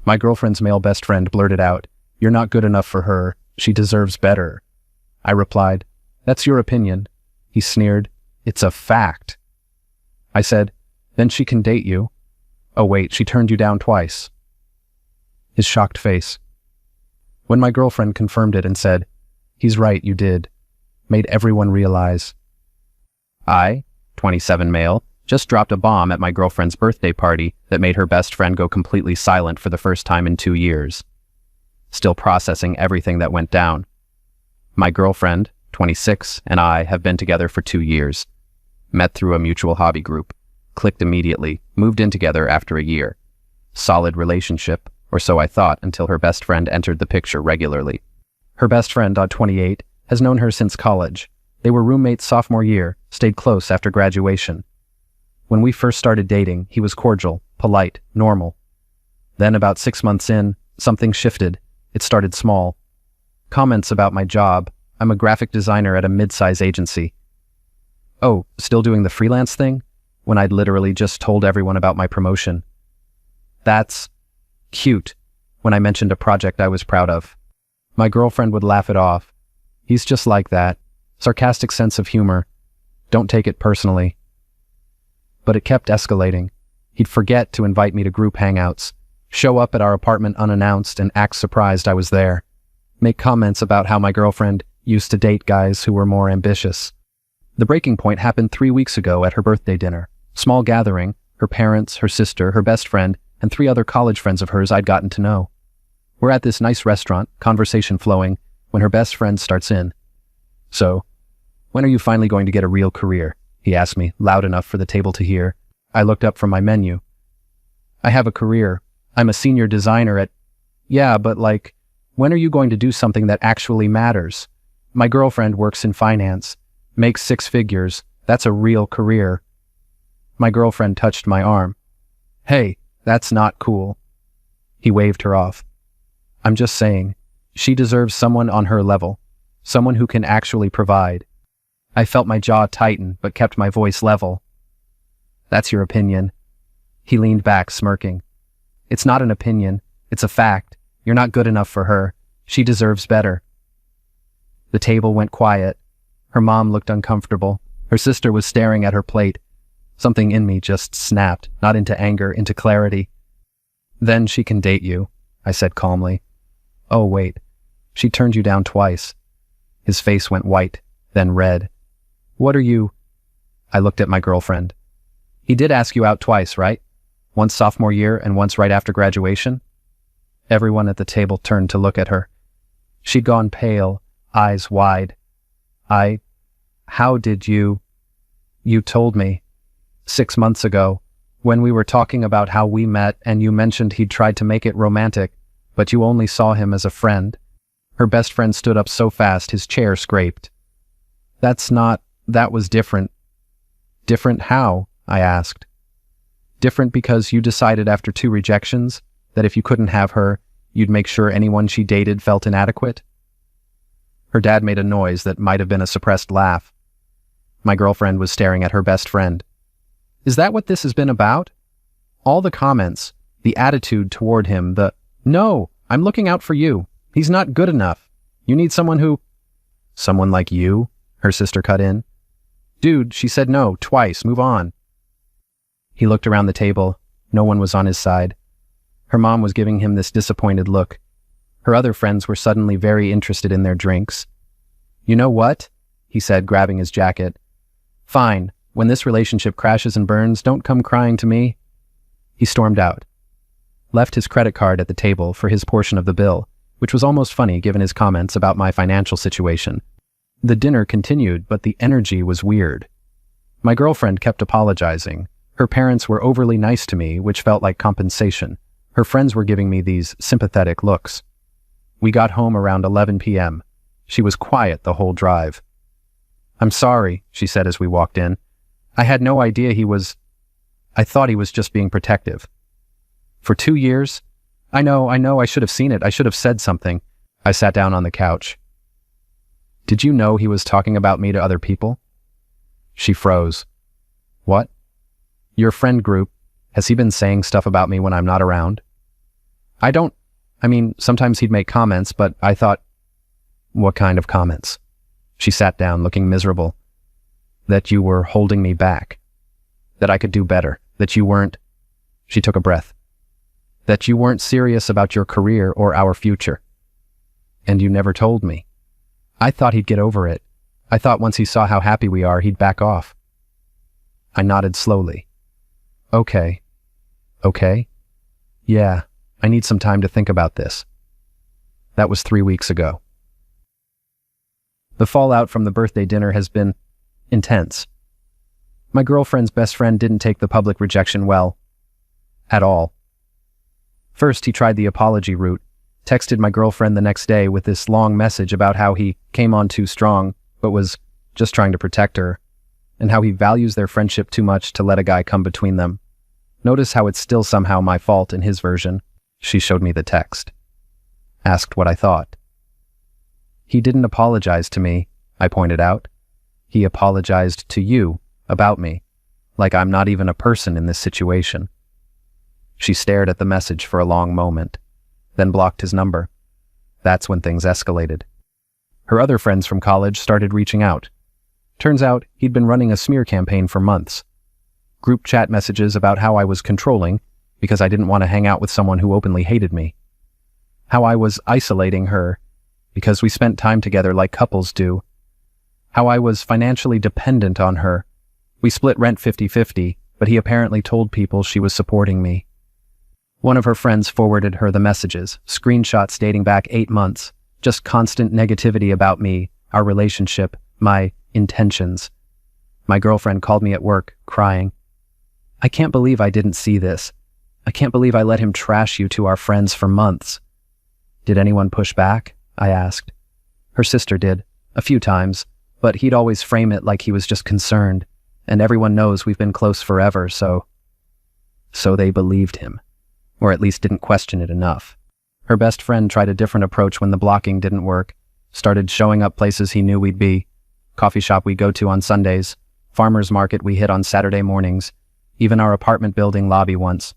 My girlfriend's male best friend blurted out, "You're not good enough for her. She deserves better." I replied, "That's your opinion." He sneered, "It's a fact." I said, "Then she can date you." "Oh wait, she turned you down twice." His shocked face. When my girlfriend confirmed it and said, "He's right, you did," made everyone realize. I, 27 male, just dropped a bomb at my girlfriend's birthday party that made her best friend go completely silent for the first time in 2 years. Still processing everything that went down. My girlfriend, 26, and I have been together for 2 years. Met through a mutual hobby group. Clicked immediately, moved in together after a year. Solid relationship, or so I thought until her best friend entered the picture regularly. Her best friend, 28, has known her since college. They were roommates sophomore year, stayed close after graduation. When we first started dating, he was cordial, polite, normal. Then about 6 months in, something shifted. It started small. Comments about my job. I'm a graphic designer at a mid-size agency. "Oh, still doing the freelance thing?" When I'd literally just told everyone about my promotion. "That's cute," when I mentioned a project I was proud of. My girlfriend would laugh it off. "He's just like that. Sarcastic sense of humor. Don't take it personally." But it kept escalating. He'd forget to invite me to group hangouts, show up at our apartment unannounced and act surprised I was there, make comments about how my girlfriend used to date guys who were more ambitious. The breaking point happened 3 weeks ago at her birthday dinner. Small gathering, her parents, her sister, her best friend, and 3 other college friends of hers I'd gotten to know. We're at this nice restaurant, conversation flowing, when her best friend starts in. "So, when are you finally going to get a real career?" he asked me, loud enough for the table to hear. I looked up from my menu. "I have a career. I'm a senior designer at..." "Yeah, but like, when are you going to do something that actually matters? My girlfriend works in finance, makes 6 figures. That's a real career." My girlfriend touched my arm. "Hey, that's not cool." He waved her off. "I'm just saying, she deserves someone on her level, someone who can actually provide." I felt my jaw tighten, but kept my voice level. "That's your opinion." He leaned back, smirking. "It's not an opinion, it's a fact. You're not good enough for her. She deserves better." The table went quiet. Her mom looked uncomfortable. Her sister was staring at her plate. Something in me just snapped, not into anger, into clarity. "Then she can date you," I said calmly. "Oh, wait. She turned you down twice." His face went white, then red. "What are you..." I looked at my girlfriend. "He did ask you out twice, right? Once sophomore year and once right after graduation?" Everyone at the table turned to look at her. She'd gone pale, eyes wide. How did you..." "You told me. 6 months ago, when we were talking about how we met and you mentioned he'd tried to make it romantic, but you only saw him as a friend." Her best friend stood up so fast his chair scraped. That was different." "Different how?" I asked. "Different because you decided after 2 rejections that if you couldn't have her, you'd make sure anyone she dated felt inadequate." Her dad made a noise that might have been a suppressed laugh. My girlfriend was staring at her best friend. "Is that what this has been about?" All the comments, the attitude toward him, "No, I'm looking out for you. He's not good enough. You need someone who..." "Someone like you?" her sister cut in. "Dude, she said no, twice, move on." He looked around the table. No one was on his side. Her mom was giving him this disappointed look. Her other friends were suddenly very interested in their drinks. "You know what?" he said, grabbing his jacket. "Fine. When this relationship crashes and burns, don't come crying to me." He stormed out. Left his credit card at the table for his portion of the bill, which was almost funny given his comments about my financial situation. The dinner continued, but the energy was weird. My girlfriend kept apologizing. Her parents were overly nice to me, which felt like compensation. Her friends were giving me these sympathetic looks. We got home around 11 p.m. She was quiet the whole drive. "I'm sorry," she said as we walked in. "I had no idea I thought he was just being protective." "For 2 years? I know, I should have seen it. I should have said something." I sat down on the couch. "Did you know he was talking about me to other people?" She froze. "What?" "Your friend group. Has he been saying stuff about me when I'm not around?" Sometimes he'd make comments, but I thought, what kind of comments? She sat down, looking miserable. That you were holding me back. That I could do better. That you weren't... She took a breath. That you weren't serious about your career or our future. And you never told me. I thought he'd get over it. I thought once he saw how happy we are, he'd back off. I nodded slowly. Okay. Okay? Yeah, I need some time to think about this. That was 3 weeks ago. The fallout from the birthday dinner has been intense. My girlfriend's best friend didn't take the public rejection well. At all. First, he tried the apology route, texted my girlfriend the next day with this long message about how he came on too strong, but was just trying to protect her, and how he values their friendship too much to let a guy come between them. Notice how it's still somehow my fault in his version. She showed me the text. Asked what I thought. He didn't apologize to me, I pointed out. He apologized to you about me, like I'm not even a person in this situation. She stared at the message for a long moment, then blocked his number. That's when things escalated. Her other friends from college started reaching out. Turns out he'd been running a smear campaign for months. Group chat messages about how I was controlling because I didn't want to hang out with someone who openly hated me. How I was isolating her because we spent time together like couples do. How I was financially dependent on her. We split rent 50-50, but he apparently told people she was supporting me. One of her friends forwarded her the messages, screenshots dating back 8 months, just constant negativity about me, our relationship, my intentions. My girlfriend called me at work, crying. I can't believe I didn't see this. I can't believe I let him trash you to our friends for months. Did anyone push back? I asked. Her sister did, a few times, but he'd always frame it like he was just concerned, and everyone knows we've been close forever, so they believed him, or at least didn't question it enough. Her best friend tried a different approach when the blocking didn't work, started showing up places he knew we'd be, coffee shop we go to on Sundays, farmer's market we hit on Saturday mornings, even our apartment building lobby once.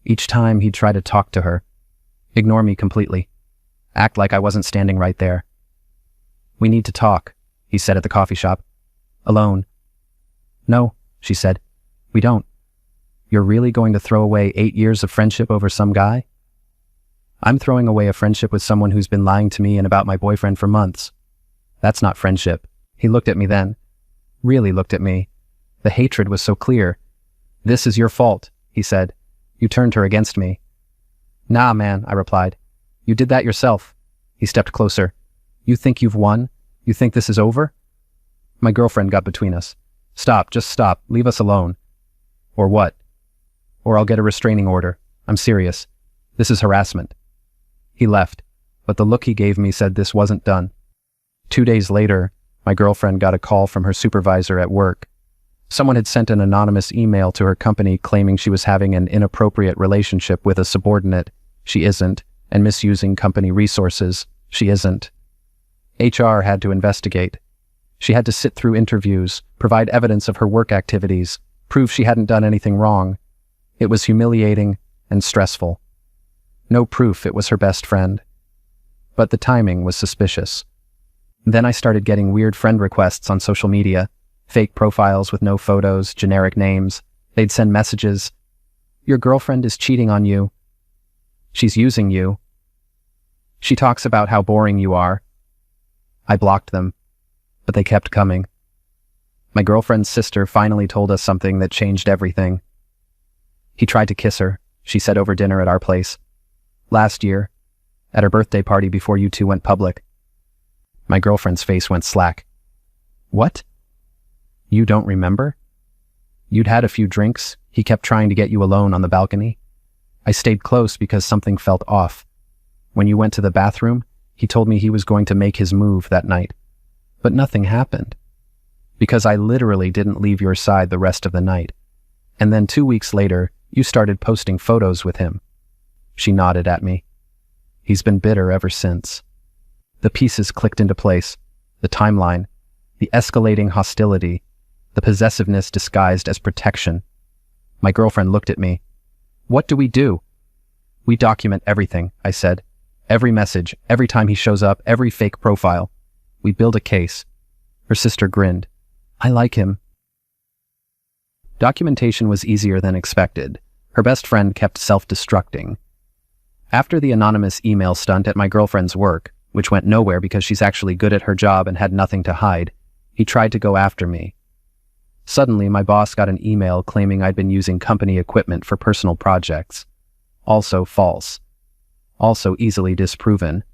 Each time he'd try to talk to her, ignore me completely, act like I wasn't standing right there. We need to talk, he said at the coffee shop. Alone. No, she said. We don't. You're really going to throw away 8 years of friendship over some guy? I'm throwing away a friendship with someone who's been lying to me and about my boyfriend for months. That's not friendship. He looked at me then. Really looked at me. The hatred was so clear. This is your fault, he said. You turned her against me. Nah, man, I replied. You did that yourself. He stepped closer. You think you've won? You think this is over? My girlfriend got between us. Stop, just stop. Leave us alone. Or what? Or I'll get a restraining order. I'm serious. This is harassment. He left, but the look he gave me said this wasn't done. 2 days later, my girlfriend got a call from her supervisor at work. Someone had sent an anonymous email to her company claiming she was having an inappropriate relationship with a subordinate. She isn't. And misusing company resources. She isn't. HR had to investigate. She had to sit through interviews, provide evidence of her work activities, prove she hadn't done anything wrong. It was humiliating and stressful. No proof it was her best friend. But the timing was suspicious. Then I started getting weird friend requests on social media, fake profiles with no photos, generic names. They'd send messages. Your girlfriend is cheating on you. She's using you. She talks about how boring you are. I blocked them, but they kept coming. My girlfriend's sister finally told us something that changed everything. He tried to kiss her, she said over dinner at our place. Last year, at her birthday party before you two went public. My girlfriend's face went slack. What? You don't remember? You'd had a few drinks. He kept trying to get you alone on the balcony. I stayed close because something felt off. When you went to the bathroom, he told me he was going to make his move that night. But nothing happened. Because I literally didn't leave your side the rest of the night. And then 2 weeks later, you started posting photos with him. She nodded at me. He's been bitter ever since. The pieces clicked into place. The timeline. The escalating hostility. The possessiveness disguised as protection. My girlfriend looked at me. What do we do? We document everything, I said. Every message, every time he shows up, every fake profile. We build a case. Her sister grinned. I like him. Documentation was easier than expected. Her best friend kept self-destructing. After the anonymous email stunt at my girlfriend's work, which went nowhere because she's actually good at her job and had nothing to hide, he tried to go after me. Suddenly, my boss got an email claiming I'd been using company equipment for personal projects. Also false. Also easily disproven.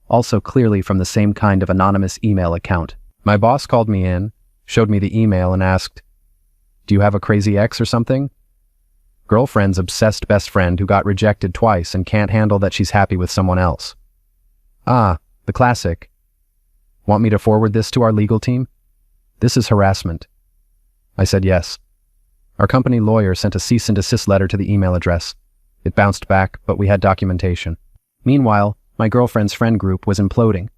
Also clearly from the same kind of anonymous email account. My boss called me in, showed me the email, and asked, "Do you have a crazy ex or something?" Girlfriend's obsessed best friend who got rejected twice and can't handle that she's happy with someone else. Ah, the classic. Want me to forward this to our legal team? This is harassment. I said yes. Our company lawyer sent a cease and desist letter to the email address. It bounced back, but we had documentation. Meanwhile, my girlfriend's friend group was imploding.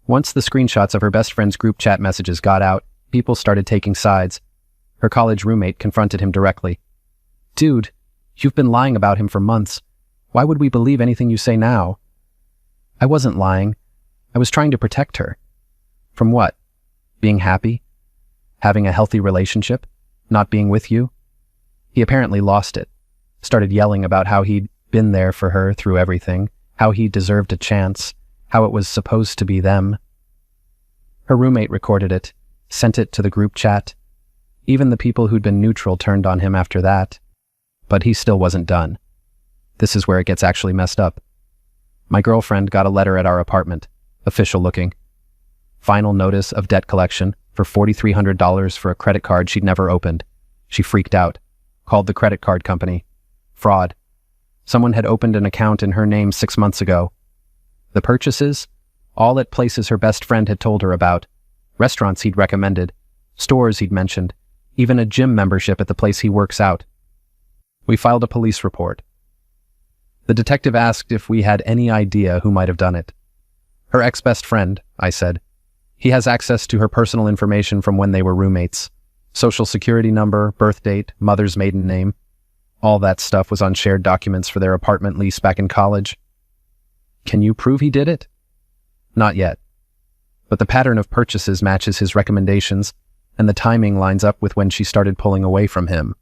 Once the screenshots of her best friend's group chat messages got out, people started taking sides. Her college roommate confronted him directly. "Dude, you've been lying about him for months. Why would we believe anything you say now?" I wasn't lying. I was trying to protect her. From what? Being happy? Having a healthy relationship? Not being with you? He apparently lost it. Started yelling about how he'd been there for her through everything, how he deserved a chance, how it was supposed to be them. Her roommate recorded it, sent it to the group chat. Even the people who'd been neutral turned on him after that. But he still wasn't done. This is where it gets actually messed up. My girlfriend got a letter at our apartment, official looking. Final notice of debt collection for $4,300 for a credit card she'd never opened. She freaked out, called the credit card company. Fraud. Someone had opened an account in her name 6 months ago. The purchases? All at places her best friend had told her about. Restaurants he'd recommended. Stores he'd mentioned. Even a gym membership at the place he works out. We filed a police report. The detective asked if we had any idea who might have done it. Her ex-best friend, I said. He has access to her personal information from when they were roommates. Social security number, birth date, mother's maiden name. All that stuff was on shared documents for their apartment lease back in college. Can you prove he did it? Not yet. But the pattern of purchases matches his recommendations, and the timing lines up with when she started pulling away from him.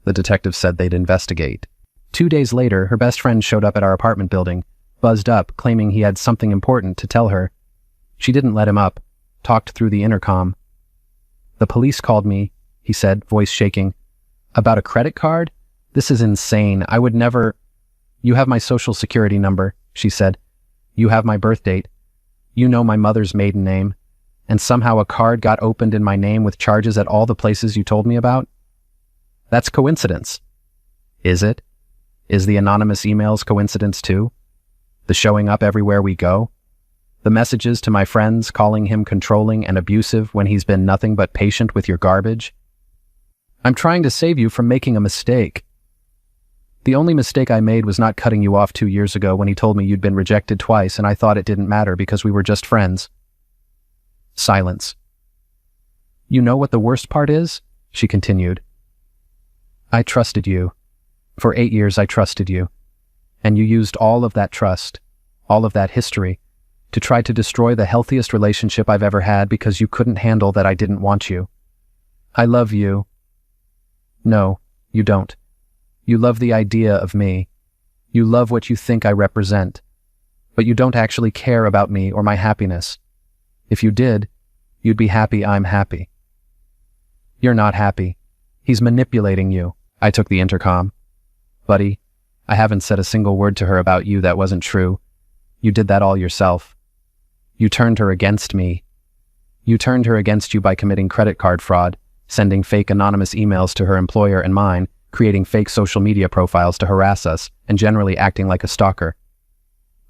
The detective said they'd investigate. 2 days later, her best friend showed up at our apartment building, buzzed up, claiming he had something important to tell her. She didn't let him up, talked through the intercom. "The police called me," he said, voice shaking. "About a credit card? This is insane. I would never—" "You have my social security number," she said. "You have my birth date. You know my mother's maiden name. And somehow a card got opened in my name with charges at all the places you told me about? That's coincidence." "Is it? Is the anonymous emails coincidence too? The showing up everywhere we go? The messages to my friends calling him controlling and abusive when he's been nothing but patient with your garbage? I'm trying to save you from making a mistake. The only mistake I made was not cutting you off 2 years ago when he told me you'd been rejected twice and I thought it didn't matter because we were just friends." Silence. "You know what the worst part is?" she continued. "I trusted you. For 8 years I trusted you. And you used all of that trust, all of that history, to try to destroy the healthiest relationship I've ever had because you couldn't handle that I didn't want you. I love you." "No, you don't. You love the idea of me. You love what you think I represent. But you don't actually care about me or my happiness. If you did, you'd be happy I'm happy." "You're not happy. He's manipulating you." I took the intercom. "Buddy, I haven't said a single word to her about you that wasn't true. You did that all yourself. You turned her against me. You turned her against you by committing credit card fraud, sending fake anonymous emails to her employer and mine, creating fake social media profiles to harass us, and generally acting like a stalker.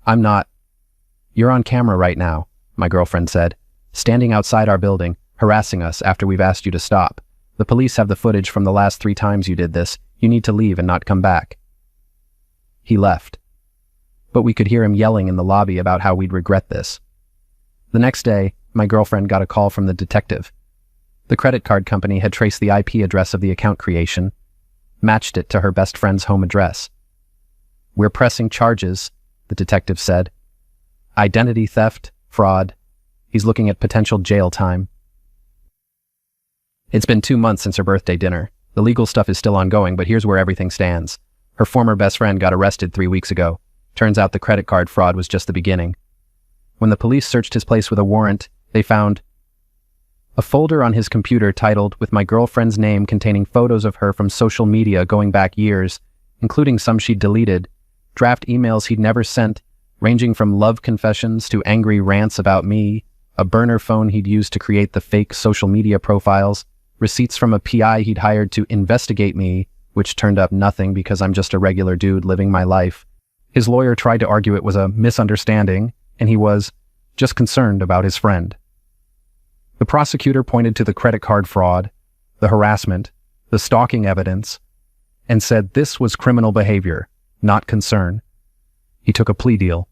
I'm not. You're on camera right now," my girlfriend said, "standing outside our building, harassing us after we've asked you to stop. The police have the footage from the last 3 times you did this. You need to leave and not come back." He left. But we could hear him yelling in the lobby about how we'd regret this. The next day, my girlfriend got a call from the detective. The credit card company had traced the IP address of the account creation, matched it to her best friend's home address. We're pressing charges, the detective said. Identity theft, fraud. He's looking at potential jail time. It's been 2 months since her birthday dinner. The legal stuff is still ongoing, but here's where everything stands. Her former best friend got arrested 3 weeks ago. Turns out the credit card fraud was just the beginning. When the police searched his place with a warrant, they found a folder on his computer titled "With my girlfriend's name," containing photos of her from social media going back years, including some she'd deleted, draft emails he'd never sent, ranging from love confessions to angry rants about me, a burner phone he'd used to create the fake social media profiles, receipts from a PI he'd hired to investigate me, which turned up nothing because I'm just a regular dude living my life. His lawyer tried to argue it was a misunderstanding, and he was just concerned about his friend. The prosecutor pointed to the credit card fraud, the harassment, the stalking evidence, and said this was criminal behavior, not concern. He took a plea deal: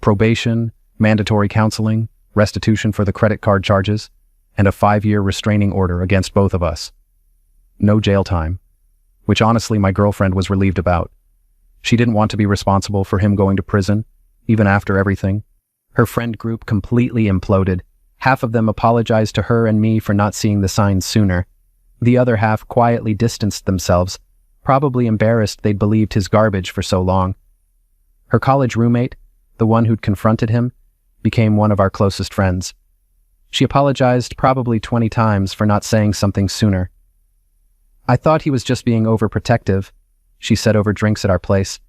probation, mandatory counseling, restitution for the credit card charges, and a 5-year restraining order against both of us. No jail time, which honestly my girlfriend was relieved about. She didn't want to be responsible for him going to prison, even after everything. Her friend group completely imploded. Half of them apologized to her and me for not seeing the signs sooner. The other half quietly distanced themselves, probably embarrassed they'd believed his garbage for so long. Her college roommate, the one who'd confronted him, became one of our closest friends. She apologized probably 20 times for not saying something sooner. I thought he was just being overprotective, she said over drinks at our place.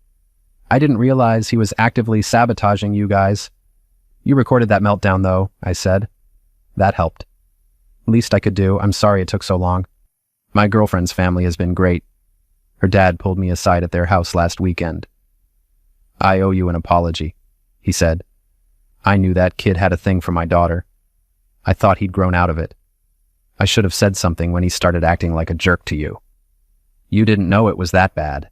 I didn't realize he was actively sabotaging you guys. You recorded that meltdown though, I said. That helped. Least I could do. I'm sorry it took so long. My girlfriend's family has been great. Her dad pulled me aside at their house last weekend. I owe you an apology, he said. I knew that kid had a thing for my daughter. I thought he'd grown out of it. I should have said something when he started acting like a jerk to you. You didn't know it was that bad.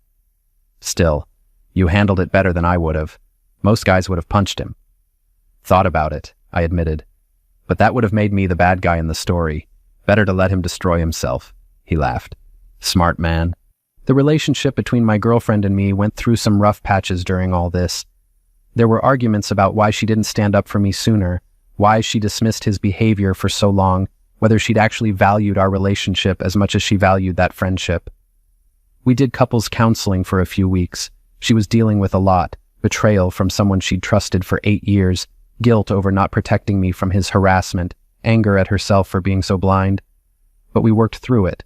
Still, you handled it better than I would have. Most guys would have punched him. Thought about it, I admitted. But that would have made me the bad guy in the story. Better to let him destroy himself, he laughed. Smart man. The relationship between my girlfriend and me went through some rough patches during all this. There were arguments about why she didn't stand up for me sooner, why she dismissed his behavior for so long, whether she'd actually valued our relationship as much as she valued that friendship. We did couples counseling for a few weeks. She was dealing with a lot: betrayal from someone she'd trusted for 8 years, guilt over not protecting me from his harassment, anger at herself for being so blind. But we worked through it.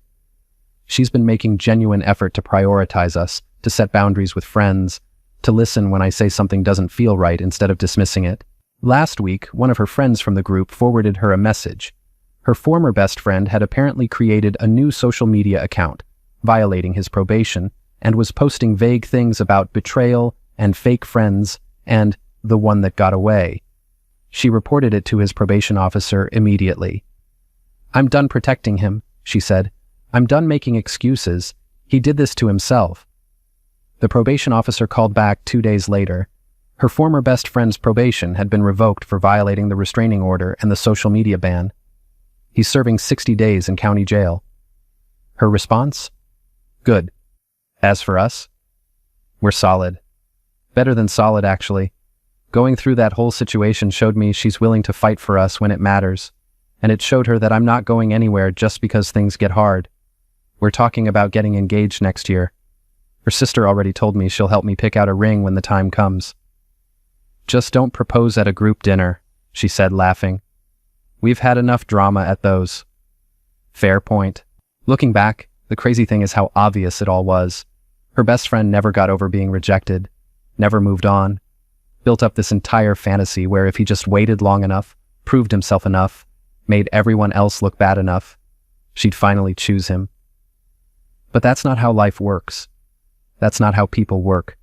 She's been making genuine effort to prioritize us, to set boundaries with friends, to listen when I say something doesn't feel right instead of dismissing it. Last week, one of her friends from the group forwarded her a message. Her former best friend had apparently created a new social media account, violating his probation, and was posting vague things about betrayal and fake friends and the one that got away. She reported it to his probation officer immediately. I'm done protecting him, she said. I'm done making excuses. He did this to himself. The probation officer called back 2 days later. Her former best friend's probation had been revoked for violating the restraining order and the social media ban. He's serving 60 days in county jail. Her response? Good. As for us, we're solid. Better than solid, actually. Going through that whole situation showed me she's willing to fight for us when it matters, and it showed her that I'm not going anywhere just because things get hard. We're talking about getting engaged next year. Her sister already told me she'll help me pick out a ring when the time comes. Just don't propose at a group dinner, she said, laughing. We've had enough drama at those. Fair point. Looking back, the crazy thing is how obvious it all was. Her best friend never got over being rejected, never moved on, built up this entire fantasy where if he just waited long enough, proved himself enough, made everyone else look bad enough, she'd finally choose him. But that's not how life works. That's not how people work.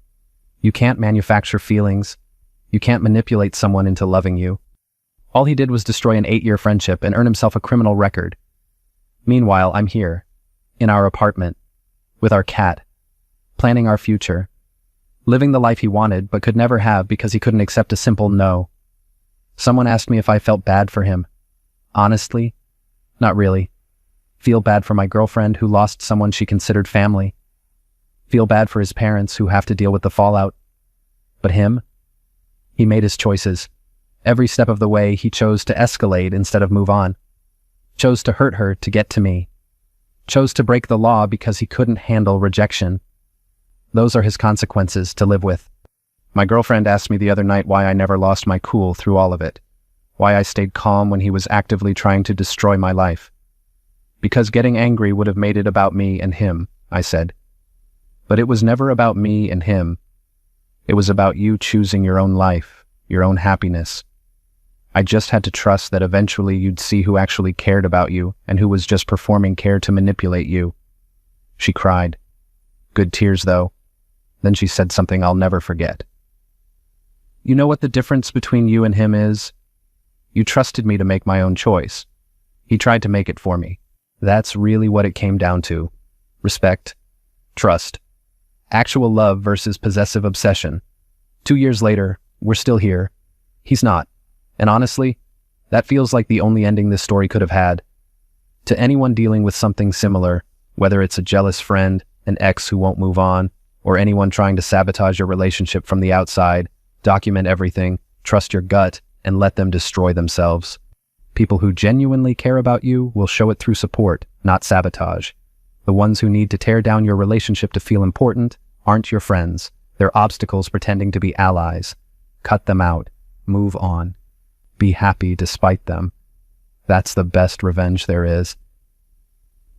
You can't manufacture feelings. You can't manipulate someone into loving you. All he did was destroy an 8-year friendship and earn himself a criminal record. Meanwhile, I'm here, in our apartment, with our cat, planning our future, living the life he wanted but could never have because he couldn't accept a simple no. Someone asked me if I felt bad for him. Honestly, not really. Feel bad for my girlfriend who lost someone she considered family. Feel bad for his parents who have to deal with the fallout But him? He made his choices. Every step of the way, he chose to escalate instead of move on. Chose to hurt her to get to me. Chose to break the law because he couldn't handle rejection. Those are his consequences to live with. My girlfriend asked me the other night why I never lost my cool through all of it. Why I stayed calm when he was actively trying to destroy my life. Because getting angry would have made it about me and him, I said. But it was never about me and him. It was about you choosing your own life, your own happiness. I just had to trust that eventually you'd see who actually cared about you and who was just performing care to manipulate you. She cried. Good tears, though. Then she said something I'll never forget. You know what the difference between you and him is? You trusted me to make my own choice. He tried to make it for me. That's really what it came down to. Respect. Trust. Actual love versus possessive obsession. 2 years later, we're still here. He's not. And honestly, that feels like the only ending this story could have had. To anyone dealing with something similar, whether it's a jealous friend, an ex who won't move on, or anyone trying to sabotage your relationship from the outside, document everything, trust your gut, and let them destroy themselves. People who genuinely care about you will show it through support, not sabotage. The ones who need to tear down your relationship to feel important aren't your friends. They're obstacles pretending to be allies. Cut them out. Move on. Be happy despite them. That's the best revenge there is.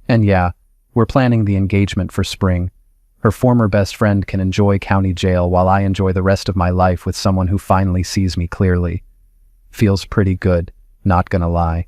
And yeah, we're planning the engagement for spring. Her former best friend can enjoy county jail while I enjoy the rest of my life with someone who finally sees me clearly. Feels pretty good, not gonna lie.